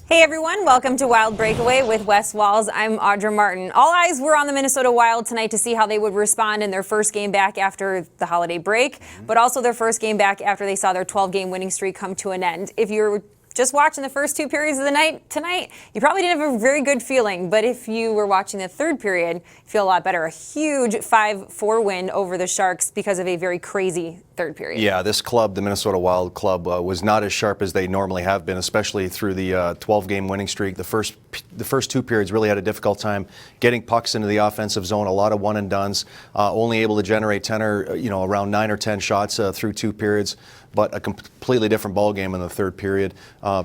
Hey everyone, welcome to Wild Breakaway with Wes Walz. I'm Audra Martin. All eyes were on the Minnesota Wild tonight to see how they would respond in their first game back after the holiday break, but also their first game back after they saw their 12-game winning streak come to an end. If you're just watching the first two periods of the night tonight, you probably didn't have a very good feeling, but if you were watching the third period, you feel a lot better. A huge 5-4 win over the Sharks because of a very crazy third period. Yeah, this club, the Minnesota Wild club, was not as sharp as they normally have been, especially through the 12-game winning streak. The first two periods really had a difficult time getting pucks into the offensive zone. A lot of one and dones, only able to generate 10 or around 9 or 10 shots through two periods. But a completely different ball game in the third period.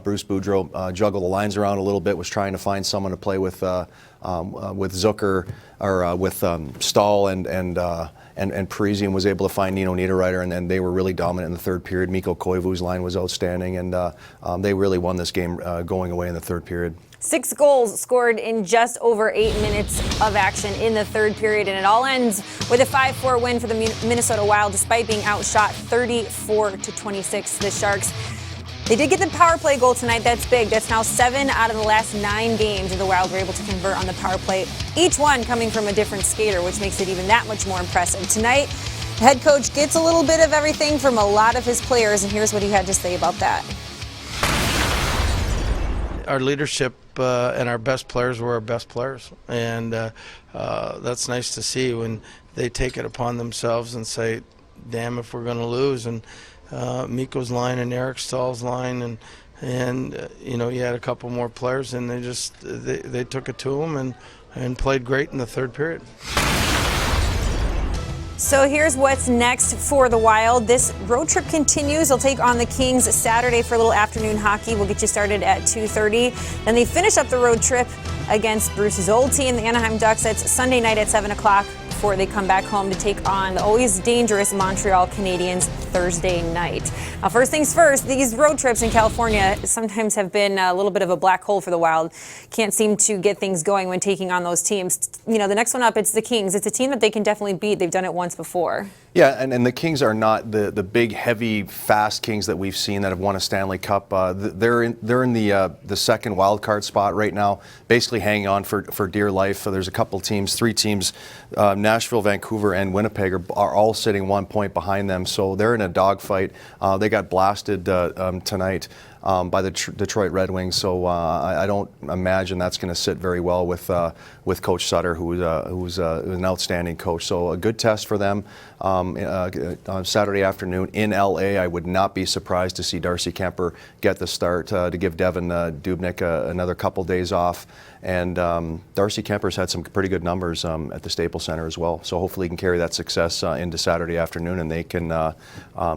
Bruce Boudreau juggled the lines around a little bit, was trying to find someone to play with Zucker or with Stahl and Parisi, and was able to find Nino Niederreiter, and they were really dominant in the third period. Mikko Koivu's line was outstanding, and they really won this game going away in the third period. 6 goals scored in just over 8 minutes of action in the third period, and it all ends with a 5-4 win for the Minnesota Wild, despite being outshot 34-26. The Sharks, they did get the power play goal tonight. That's big. That's now 7 out of the last 9 games that the Wild were able to convert on the power play, each one coming from a different skater, which makes it even that much more impressive. Tonight, the head coach gets a little bit of everything from a lot of his players, and here's what he had to say about that. Our leadership and our best players were our best players, and that's nice to see when they take it upon themselves and say, damn if we're going to lose. And Mikko's line and Eric Stahl's line, and you had a couple more players, and they took it to them and played great in the third period. So here's what's next for the Wild. This road trip continues. They'll take on the Kings Saturday for a little afternoon hockey. We'll get you started at 2:30. Then they finish up the road trip against Bruce's old team, the Anaheim Ducks. That's Sunday night at 7 o'clock before they come back home to take on the always dangerous Montreal Canadiens Thursday night. Now, first things first, these road trips in California sometimes have been a little bit of a black hole for the Wild. Can't seem to get things going when taking on those teams. The next one up, it's the Kings. It's a team that they can definitely beat. They've done it once before. Yeah, and the Kings are not the big, heavy, fast Kings that we've seen that have won a Stanley Cup. They're in the second wild card spot right now, basically hanging on for dear life. There's a couple teams, 3 teams, Nashville, Vancouver, and Winnipeg are all sitting 1 point behind them. So they're in a dogfight. They got blasted tonight by the Detroit Red Wings. So I don't imagine that's going to sit very well with Coach Sutter, who's an outstanding coach. So a good test for them. On Saturday afternoon in LA, I would not be surprised to see Darcy Kemper get the start to give Devin Dubnyk another couple days off. And Darcy Kemper's had some pretty good numbers at the Staples Center as well. So hopefully he can carry that success into Saturday afternoon, and they can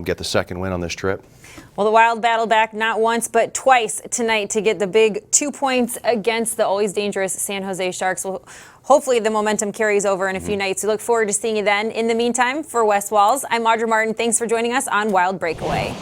get the second win on this trip. Well, the Wild battled back not once but twice tonight to get the big 2 points against the always dangerous San Jose Sharks. Well, hopefully the momentum carries over in a few nights. We look forward to seeing you then. In the meantime, for Wes Walz, I'm Audra Martin. Thanks for joining us on Wild Breakaway.